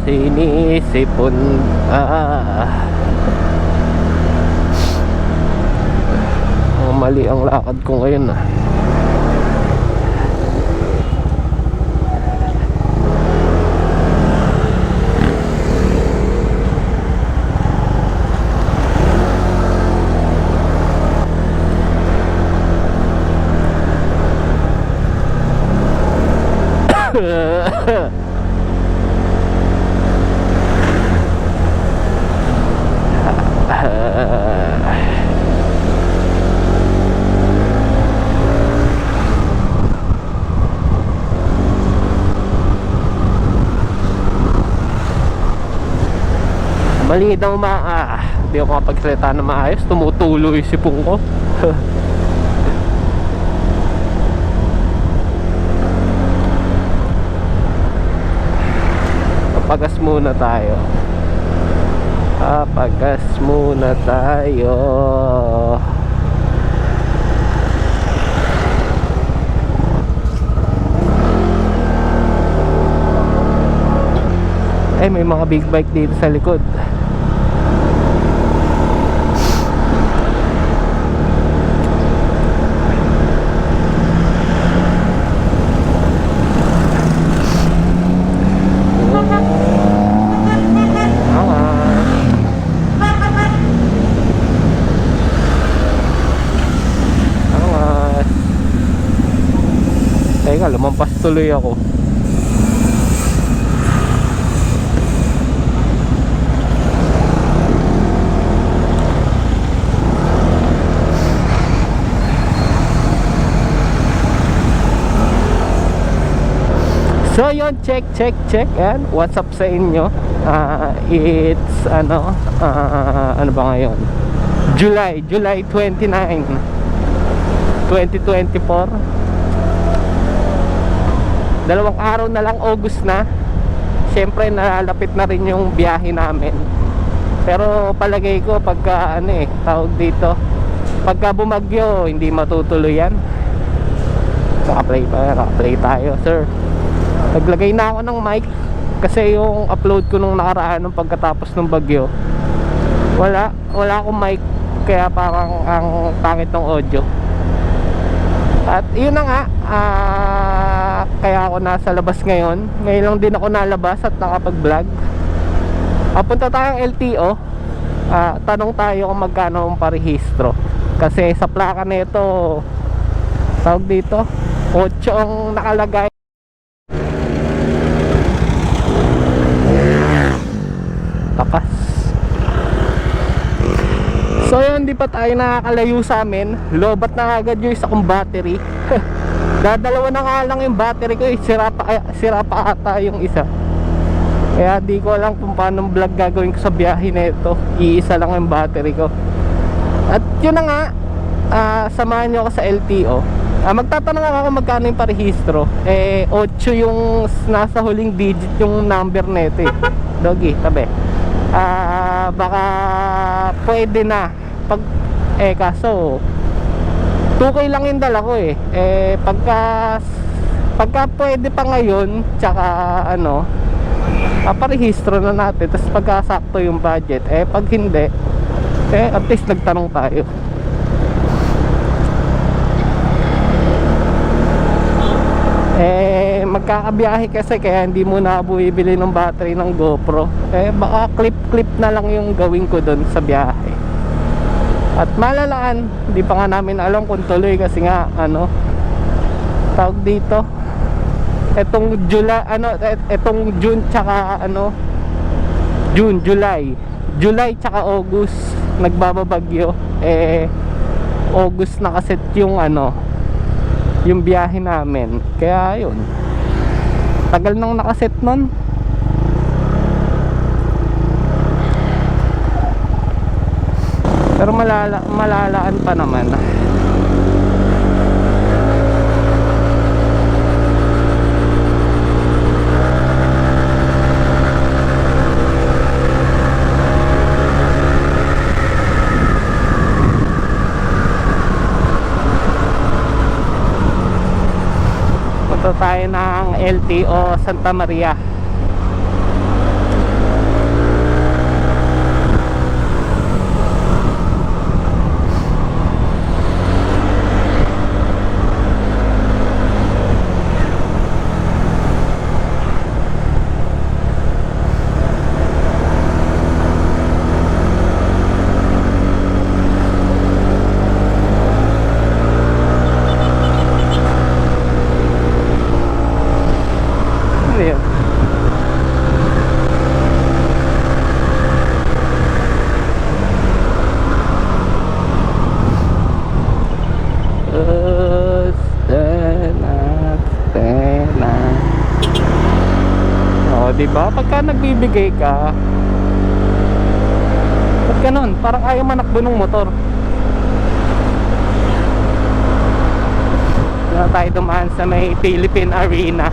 sinisipon. Mali ang lakad ko ngayon Mali daw hindi ako makapagsalita na maayos. Tumutulo yung sipong ko. Papagas muna tayo. Papagas muna tayo. May mga big bike dito sa likod. Teka, lumampas tuloy ako. So yun, check. And what's up sa inyo? It's ano ba ngayon? July 29 2024. Dalawang araw na lang, August na. Siyempre nalalapit na rin yung biyahe namin. Pero palagay ko pagka tawag dito, pagka bumagyo, hindi matutuloy yan. Naka-play tayo, sir. Naglagay na ako ng mic kasi yung upload ko nung nakaraan nung pagkatapos ng bagyo, wala akong mic, kaya parang ang pangit ng audio. At yun na nga, kaya ako nasa labas ngayon. Ngayon lang din ako nalabas at nakapag-vlog. Punta tayong LTO. Tanong tayo kung magkano ang parehistro. Kasi sa plaka nito, tawag dito, 8 ang nakalagay. Takas. So yun, di pa tayo nakakalayo sa amin. Lobat na agad yung isa kong battery. Dadalawa na nga lang yung battery ko, sira pa ata yung isa. Kaya di ko alam kung paano vlog gagawin ko sa biyahe na ito. Iisa lang yung battery ko. At yun na nga, samahan nyo ako sa LTO. Magtatanong ako kung magkano yung parehistro. 8 yung nasa huling digit yung number na ito Doggy, tabi. Baka pwede na kaso 2K lang yung dala ko pagka pwede pa ngayon, tsaka parehistro na natin. Tapos pagka sakto yung budget, pag hindi, at least nagtanong tayo. Magkakabiyahe kasi, kaya hindi muna ako bibili ng battery ng GoPro. Baka clip na lang yung gawin ko doon sa biyahe. At malalaan, hindi pa nga namin alam kung tuloy kasi nga tawag dito, etong July, etong June tsaka July tsaka August nagbababagyo. August na kasi yung yung biyahe namin. Kaya yun, tagal nang nakaset nun. Pero malalaan pa naman. Punta tayo ng LTO Santa Maria. diba? Pagka nagbibigay ka, ba't ganun? Parang ayaw manakbo ng motor. Na tayo dumaan sa may Philippine Arena.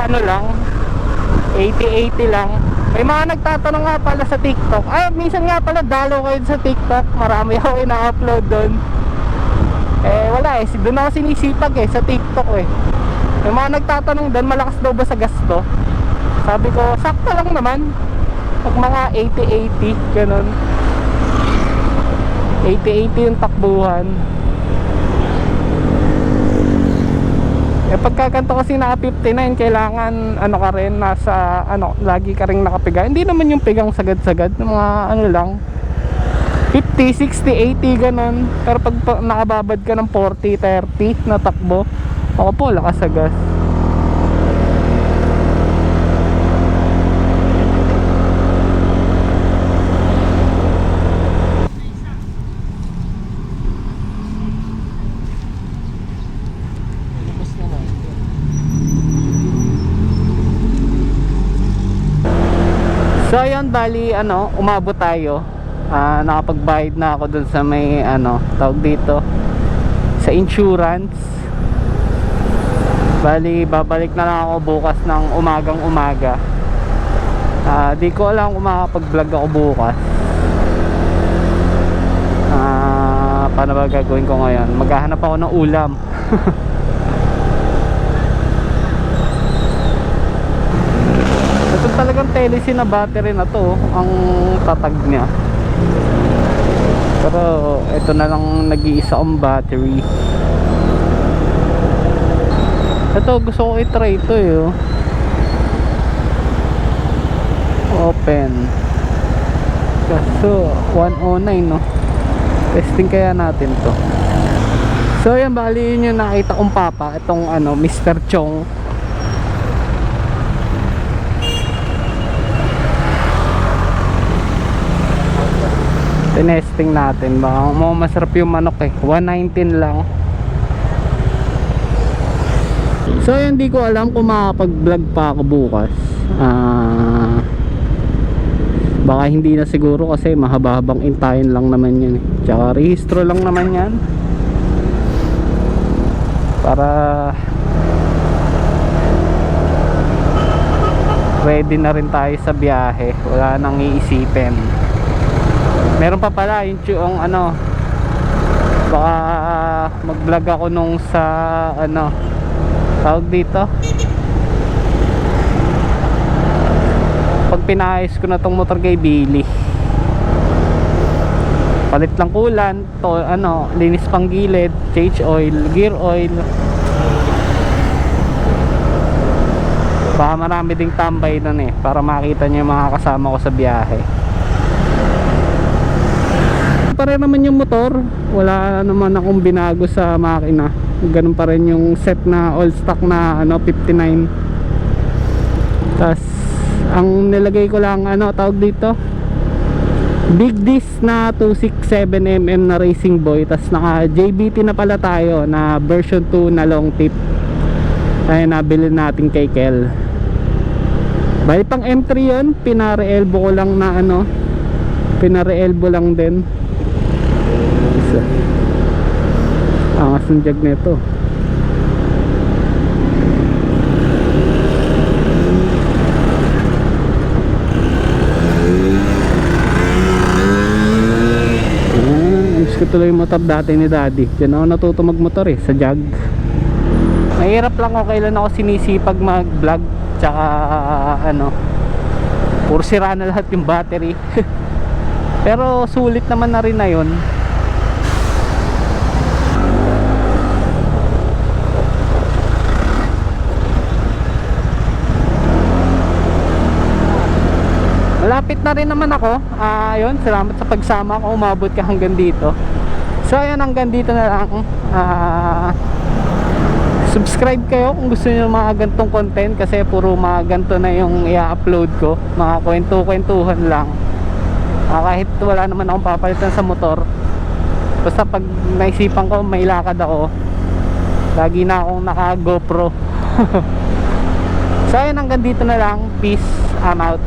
Ano lang, 80-80 lang. May mga nagtatanong nga pala sa TikTok. Ay, minsan nga pala dalaw kayo sa TikTok. Marami ako ina-upload doon. Wala doon ako sinisipag sa TikTok May mga nagtatanong doon, malakas daw ba sa gasto? Sabi ko, sakto lang naman. Pag mga 80-80, ganun. 80-80 yung takbuhan. Pagkakanto kasi naka 59, kailangan ano ka rin, nasa lagi ka ring nakapiga. Hindi naman yung pigang sagad-sagad, mga lang 50, 60, 80 ganun. Pero pag nakababad ka ng 40, 30 na takbo, ako po lakas sa gas. So ayun, bali umabot tayo. Nakapagbayad na ako dun sa may tawag dito sa insurance. Bali babalik na lang ako bukas ng umagang umaga. Di ko alam kung makapag-vlog ako bukas. Paano ba gagawin ko ngayon? Maghahanap ako ng ulam. Ito talagang Telesin na battery na to, ang tatag niya. Pero ito na lang nag-iisa ang battery. Ito gusto ko i-try ito Open. Kaso 109 no. Testing kaya natin to. So yan, bali yun yung nakita kong papa. Itong Mr. Chong. Tinesting natin, baka masarap yung manok 119 lang. So hindi ko alam kung makapag-vlog pa ako bukas. Baka hindi na siguro kasi mahaba-habang intayin lang naman yan Tsaka rehistro lang naman yan, para ready na rin tayo sa biyahe. Wala nang iisipin. Meron pa pala yung baka mag-vlog ako nung sa tawag dito, pag pinayos ko na tong motor kay Billy. Palit lang kulan to, linis pang gilid, change oil, gear oil. Baka marami ding tambay nun para makita nyo yung mga kasama ko sa biyahe. Pare naman yung motor, wala naman akong binago sa makina. Ganun pa rin yung set na all stock na 59. Tas ang nilagay ko lang tawag dito, big disc na 267mm na Racing Boy. Tas naka JBT na pala tayo na version 2 na long tip. Ay nabili natin kay Kel. Bali pang M3 yun, pinare-elbow ko lang na pinare-elbow lang din. Angas ng jag nito. Gusto ko tuloy yung motor dati ni Daddy. Diyan ako natuto magmotor sa jag. Mahirap lang kung kailan ako sinisipag mag-vlog. Tsaka puro sira na lahat yung battery. Pero sulit naman na rin na yun. papalapit na rin naman ako. Ayun, salamat sa pagsama ko, umabot ka hanggang dito. So ayan, hanggang dito na lang. Subscribe kayo kung gusto niyo mga gantong content, kasi puro mga ganto na yung i-upload ko, mga kwento-kwentuhan lang. Kahit wala naman akong papalitan sa motor, basta pag naisipan ko may lakad ako, lagi na akong naka GoPro. So ayun, hanggang dito na lang. Peace, I'm out.